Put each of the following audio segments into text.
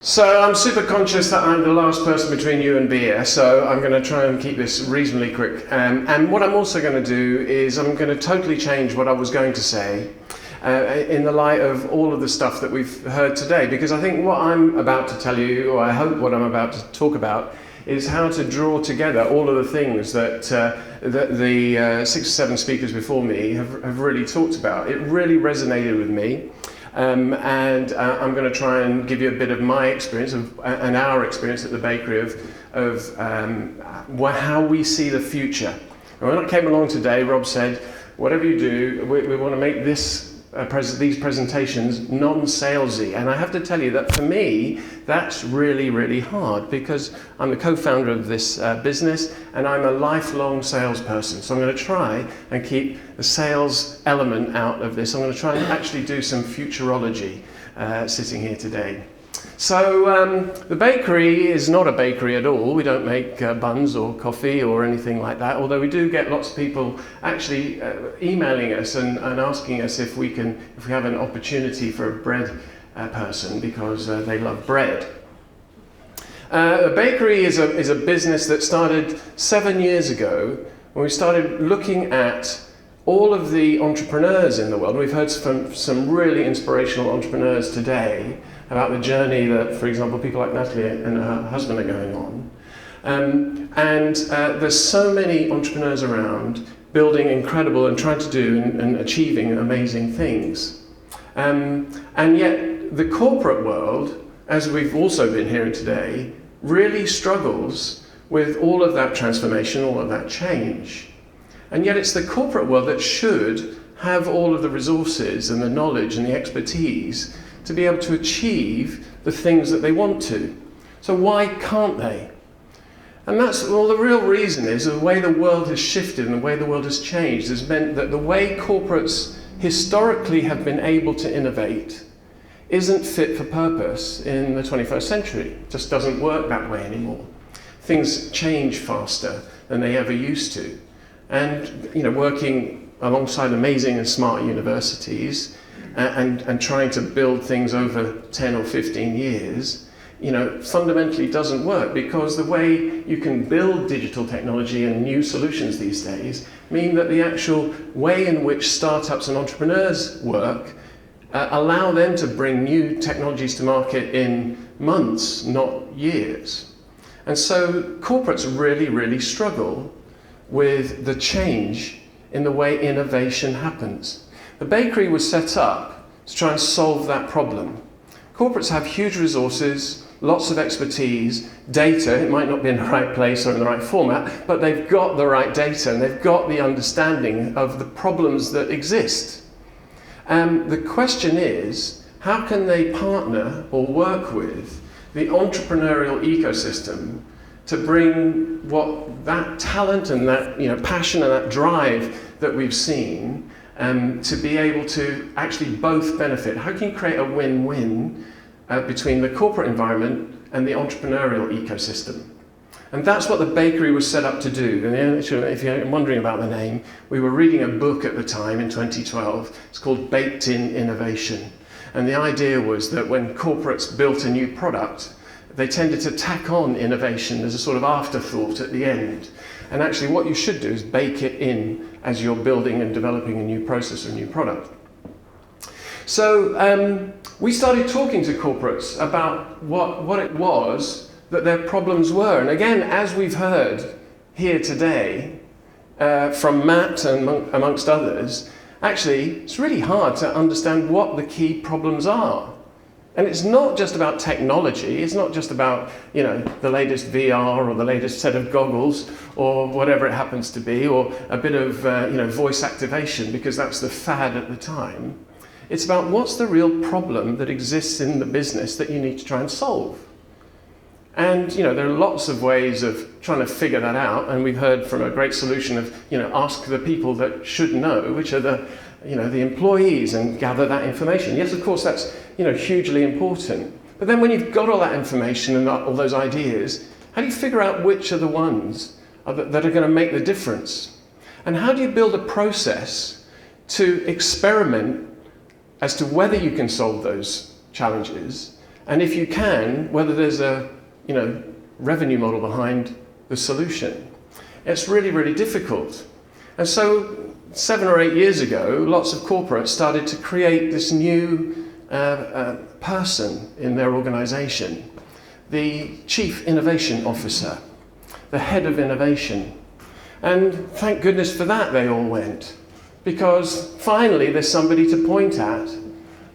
So I'm super conscious that I'm the last person between you and beer, so I'm going to try and keep this reasonably quick. And what I'm also going to do is I'm going to totally change what I was going to say in the light of all of the stuff that we've heard today, because I think what I'm about to tell you, or I hope what I'm about to talk about, is how to draw together all of the things that the 6 or 7 speakers before me have really talked about. It really resonated with me. I'm going to try and give you a bit of my experience and our experience at the bakery of how we see the future. And when I came along today, Rob said, whatever you do, we want to make these presentations non-salesy. And I have to tell you that for me, that's really, really hard, because I'm the co-founder of this business and I'm a lifelong salesperson. So I'm going to try and keep the sales element out of this. I'm going to try and actually do some futurology sitting here today. So the bakery is not a bakery at all. We don't make buns or coffee or anything like that, although we do get lots of people actually emailing us and asking us if we have an opportunity for a bread person, because they love bread. The bakery is a business that started 7 years ago when we started looking at all of the entrepreneurs in the world. We've heard from some really inspirational entrepreneurs today about the journey that, for example, people like Natalie and her husband are going on. There's so many entrepreneurs around building incredible and trying to do and achieving amazing things. And yet the corporate world, as we've also been hearing today, really struggles with all of that transformation, all of that change. And yet it's the corporate world that should have all of the resources and the knowledge and the expertise to be able to achieve the things that they want to. So why can't they? And the real reason is the way the world has shifted and the way the world has changed has meant that the way corporates historically have been able to innovate isn't fit for purpose in the 21st century. It just doesn't work that way anymore. Things change faster than they ever used to. And working alongside amazing and smart universities and trying to build things over 10 or 15 years, fundamentally doesn't work, because the way you can build digital technology and new solutions these days mean that the actual way in which startups and entrepreneurs work allow them to bring new technologies to market in months, not years. And so corporates really, really struggle with the change in the way innovation happens. The bakery was set up to try and solve that problem. Corporates have huge resources, lots of expertise, data. It might not be in the right place or in the right format, but they've got the right data and they've got the understanding of the problems that exist. And the question is, how can they partner or work with the entrepreneurial ecosystem to bring what that talent and that passion and that drive that we've seen to be able to actually both benefit? How can you create a win-win between the corporate environment and the entrepreneurial ecosystem? And that's what the bakery was set up to do. And if you're wondering about the name, we were reading a book at the time in 2012. It's called Baked in Innovation. And the idea was that when corporates built a new product, they tended to tack on innovation as a sort of afterthought at the end. And actually what you should do is bake it in as you're building and developing a new process or a new product. So we started talking to corporates about what it was that their problems were. And again, as we've heard here today from Matt and amongst others, actually it's really hard to understand what the key problems are. And it's not just about technology, it's not just about the latest VR or the latest set of goggles or whatever it happens to be, or a bit of voice activation, because that's the fad at the time. It's about what's the real problem that exists in the business that you need to try and solve. And there are lots of ways of trying to figure that out, and we've heard from a great solution of ask the people that should know, which are the employees, and gather that information. Yes, of course, that's hugely important. But then when you've got all that information and all those ideas, how do you figure out which are the ones that are going to make the difference? And how do you build a process to experiment as to whether you can solve those challenges And if you can, whether there's a revenue model behind the solution. It's really, really difficult. And so 7 or 8 years ago, lots of corporates started to create this new person in their organization, the Chief Innovation Officer, the head of innovation. And thank goodness for that they all went, because finally there's somebody to point at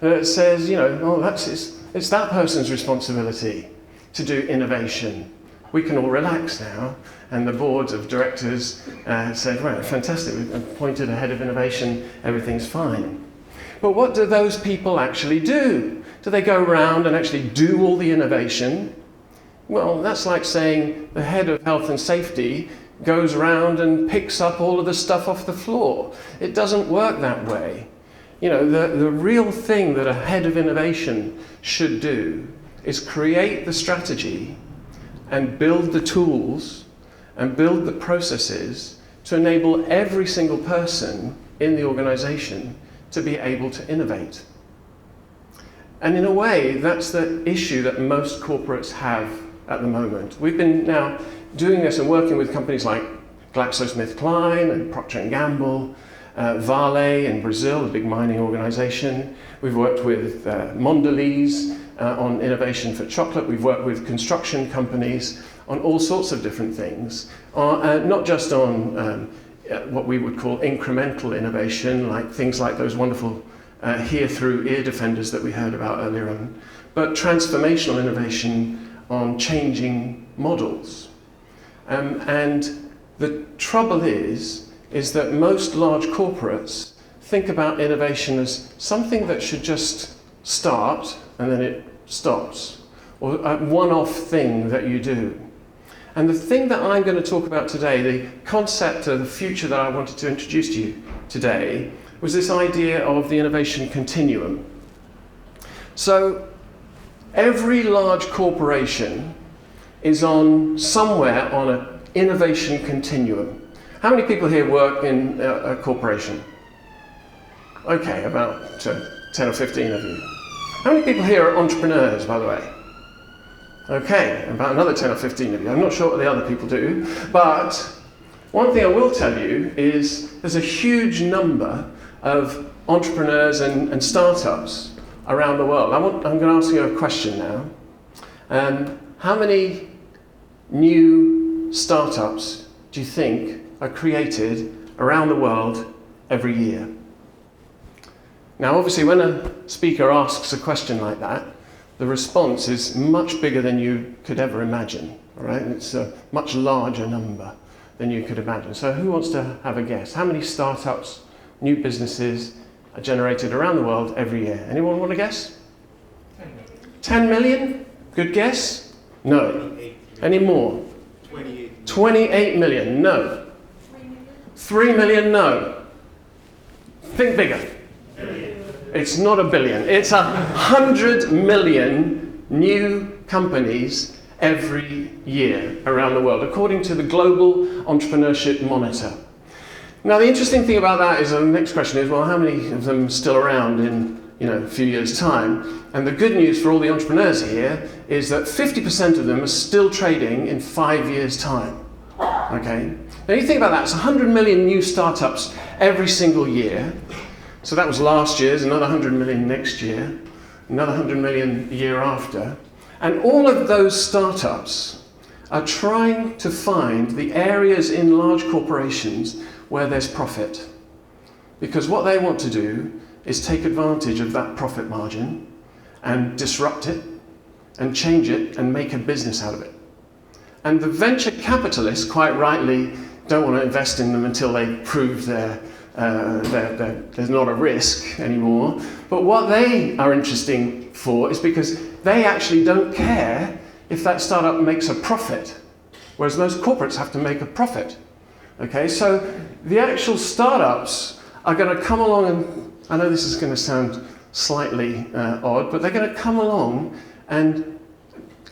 that says, it's that person's responsibility to do innovation. We can all relax now. And the board of directors said, right, fantastic, we've appointed a head of innovation, everything's fine. But what do those people actually do? Do they go around and actually do all the innovation? Well, that's like saying the head of health and safety goes around and picks up all of the stuff off the floor. It doesn't work that way. The real thing that a head of innovation should do is create the strategy and build the tools and build the processes to enable every single person in the organization to be able to innovate. And in a way, that's the issue that most corporates have at the moment. We've been now doing this and working with companies like GlaxoSmithKline and Procter & Gamble, Vale in Brazil, a big mining organization. We've worked with Mondelez on innovation for chocolate. We've worked with construction companies on all sorts of different things, not just on what we would call incremental innovation, like things like those wonderful hear-through ear defenders that we heard about earlier on, but transformational innovation on changing models. And the trouble is that most large corporates think about innovation as something that should just start and then it stops, or a one-off thing that you do. And the thing that I'm going to talk about today, the concept of the future that I wanted to introduce to you today, was this idea of the innovation continuum. So every large corporation is somewhere on an innovation continuum. How many people here work in a corporation? Okay, about 10 or 15 of you. How many people here are entrepreneurs, by the way? Okay, about another 10 or 15 of you. I'm not sure what the other people do, but one thing I will tell you is there's a huge number of entrepreneurs and startups around the world. I'm going to ask you a question now. How many new startups do you think are created around the world every year? Now, obviously, when a speaker asks a question like that, the response is much bigger than you could ever imagine, all right? It's a much larger number than you could imagine. So who wants to have a guess? How many startups, new businesses are generated around the world every year? Anyone want to guess? 10 million? Good guess? No. Any more? 28 million? No. 3 million? No. Think bigger. It's not a billion. It's 100 million new companies every year around the world, according to the Global Entrepreneurship Monitor. Now, the interesting thing about that is, the next question is, well, how many of them are still around in a few years' time? And the good news for all the entrepreneurs here is that 50% of them are still trading in 5 years' time. Okay? Now, you think about that. It's 100 million new startups every single year. So that was last year's, another 100 million next year, another 100 million the year after. And all of those startups are trying to find the areas in large corporations where there's profit. Because what they want to do is take advantage of that profit margin and disrupt it and change it and make a business out of it. And the venture capitalists, quite rightly, don't want to invest in them until they prove there's not a risk anymore. But what they are interesting for is because they actually don't care if that startup makes a profit, whereas most corporates have to make a profit. Okay, so the actual startups are going to come along, and I know this is going to sound slightly odd, but they're going to come along and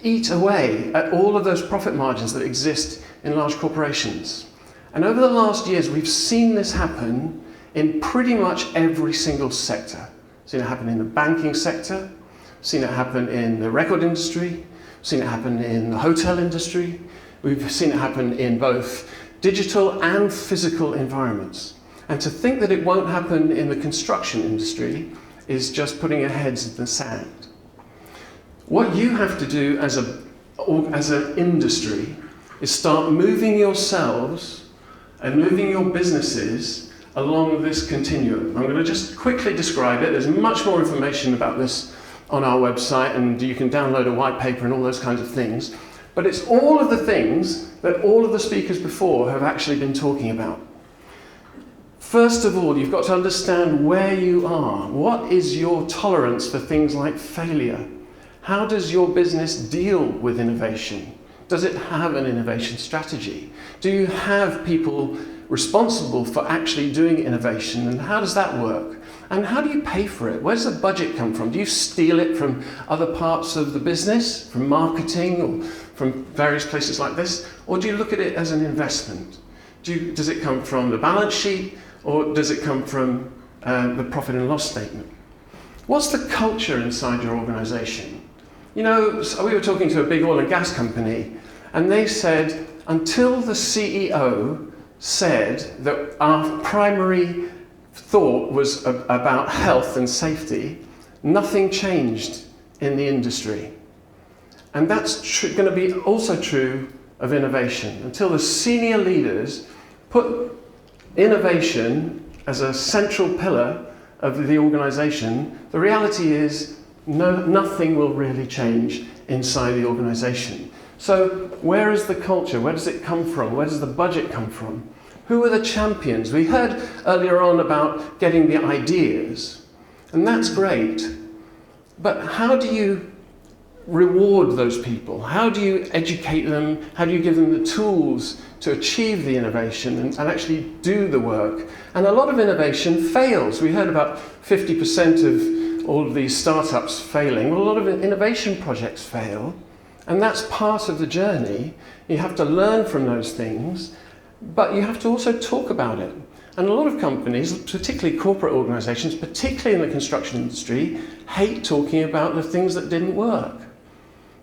eat away at all of those profit margins that exist in large corporations. And over the last years, we've seen this happen in pretty much every single sector. We've seen it happen in the banking sector, seen it happen in the record industry, we've seen it happen in the hotel industry, we've seen it happen in both digital and physical environments. And to think that it won't happen in the construction industry is just putting your heads in the sand. What you have to do as an industry is start moving yourselves and moving your businesses along this continuum. I'm going to just quickly describe it. There's much more information about this on our website, and you can download a white paper and all those kinds of things. But it's all of the things that all of the speakers before have actually been talking about. First of all, you've got to understand where you are. What is your tolerance for things like failure? How does your business deal with innovation? Does it have an innovation strategy? Do you have people responsible for actually doing innovation, and how does that work? And how do you pay for it? Where does the budget come from? Do you steal it from other parts of the business, from marketing or from various places like this? Or do you look at it as an investment? Does it come from the balance sheet, or does it come from the profit and loss statement? What's the culture inside your organization? You know, we were talking to a big oil and gas company, and they said, until the CEO said that our primary thought was about health and safety, nothing changed in the industry. And that's going to be also true of innovation. Until the senior leaders put innovation as a central pillar of the organization, the reality is nothing will really change inside the organization. So where is the culture? Where does it come from? Where does the budget come from? Who are the champions? We heard earlier on about getting the ideas, and that's great. But how do you reward those people? How do you educate them? How do you give them the tools to achieve the innovation and actually do the work? And a lot of innovation fails. We heard about 50% of all of these startups failing. Well, a lot of innovation projects fail, and that's part of the journey. You have to learn from those things, but you have to also talk about it. And a lot of companies, particularly corporate organizations, particularly in the construction industry, hate talking about the things that didn't work.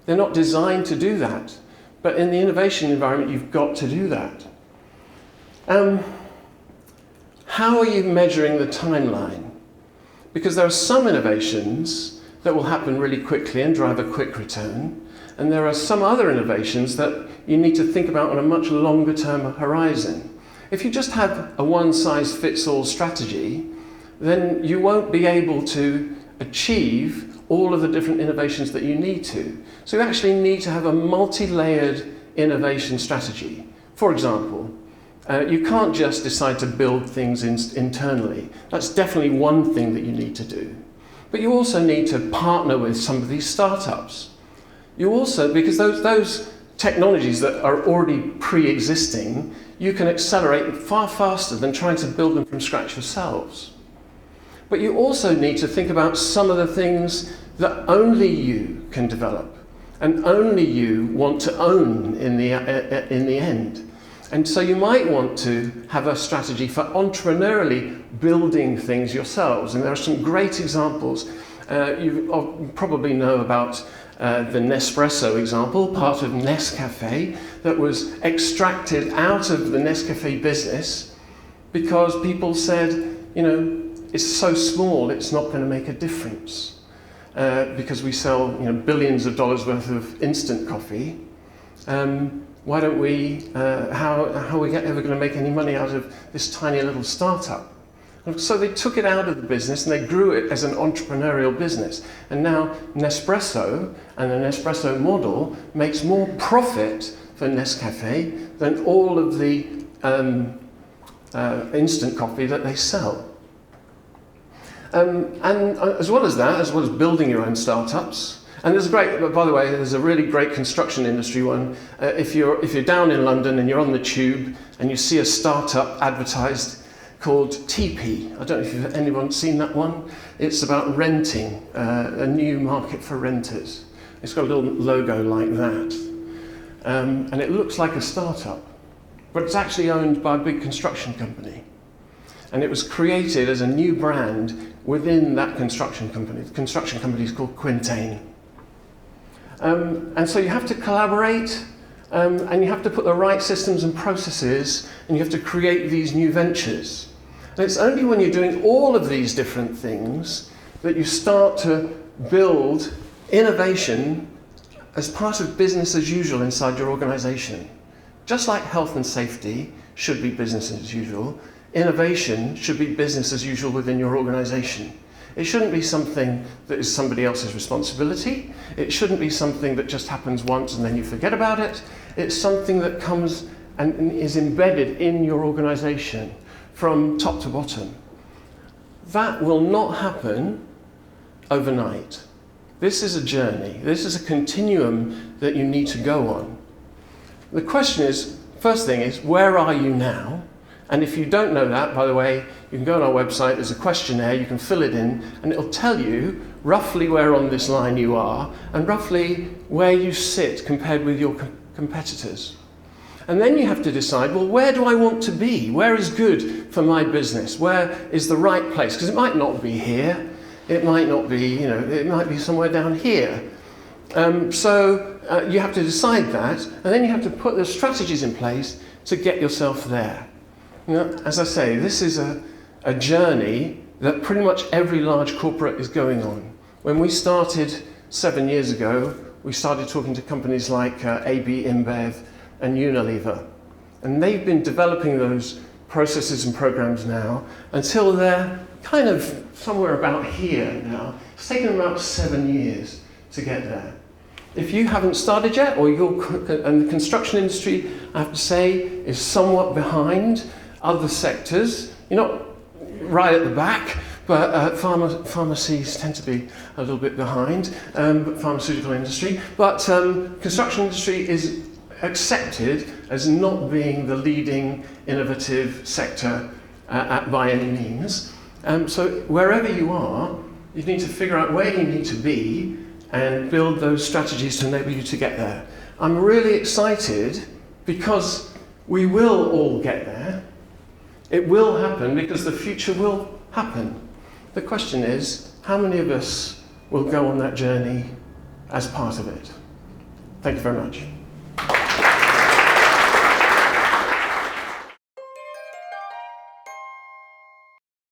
They're not designed to do that. But in the innovation environment, you've got to do that. How are you measuring the timeline? Because there are some innovations that will happen really quickly and drive a quick return. And there are some other innovations that you need to think about on a much longer term horizon. If you just have a one-size-fits-all strategy, then you won't be able to achieve all of the different innovations that you need to. So you actually need to have a multi-layered innovation strategy. For example, you can't just decide to build things internally. That's definitely one thing that you need to do. But you also need to partner with some of these startups. You also, because those technologies that are already pre-existing, you can accelerate far faster than trying to build them from scratch yourselves. But you also need to think about some of the things that only you can develop and only you want to own in the end. And so you might want to have a strategy for entrepreneurially building things yourselves. And there are some great examples. You probably know about the Nespresso example, part of Nescafé, that was extracted out of the Nescafé business because people said, you know, it's so small, it's not going to make a difference. Because we sell, billions of dollars worth of instant coffee. Why don't we, how are we ever going to make any money out of this tiny little startup? And so they took it out of the business and they grew it as an entrepreneurial business. And now Nespresso and the Nespresso model makes more profit for Nescafé than all of the instant coffee that they sell. And as well as that, as well as building your own startups, and there's by the way, there's a really great construction industry one. If you're down in London and you're on the tube and you see a startup advertised called TP, I don't know if anyone's seen that one. It's about renting, a new market for renters. It's got a little logo like that, and it looks like a startup, but it's actually owned by a big construction company. and it was created as a new brand within that construction company. The construction company is called Quintain. And so you have to collaborate, and you have to put the right systems and processes, and you have to create these new ventures. And it's only when you're doing all of these different things that you start to build innovation as part of business as usual inside your organization. Just like health and safety should be business as usual, innovation should be business as usual within your organization. It shouldn't be something that is somebody else's responsibility. It shouldn't be something that just happens once and then you forget about it. It's something that comes and is embedded in your organization from top to bottom. That will not happen overnight. This is a journey. This is a continuum that you need to go on. The question is, first thing is, where are you now? And if you don't know that, by the way, you can go on our website, there's a questionnaire, you can fill it in, and it'll tell you roughly where on this line you are, and roughly where you sit compared with your competitors. And then you have to decide, well, where do I want to be? Where is good for my business? Where is the right place? Because it might not be here, it might not be, it might be somewhere down here. So you have to decide that, and then you have to put the strategies in place to get yourself there. As I say, this is a journey that pretty much every large corporate is going on. When we started 7 years ago, we started talking to companies like AB InBev and Unilever. And they've been developing those processes and programs now until they're kind of somewhere about here now. It's taken about 7 years to get there. If you haven't started yet, and the construction industry, I have to say, is somewhat behind other sectors. You're not right at the back, but pharmacies tend to be a little bit behind, pharmaceutical industry. But construction industry is accepted as not being the leading innovative sector by any means. So wherever you are, you need to figure out where you need to be and build those strategies to enable you to get there. I'm really excited because we will all get there. It will happen because the future will happen. The question is, how many of us will go on that journey as part of it? Thank you very much.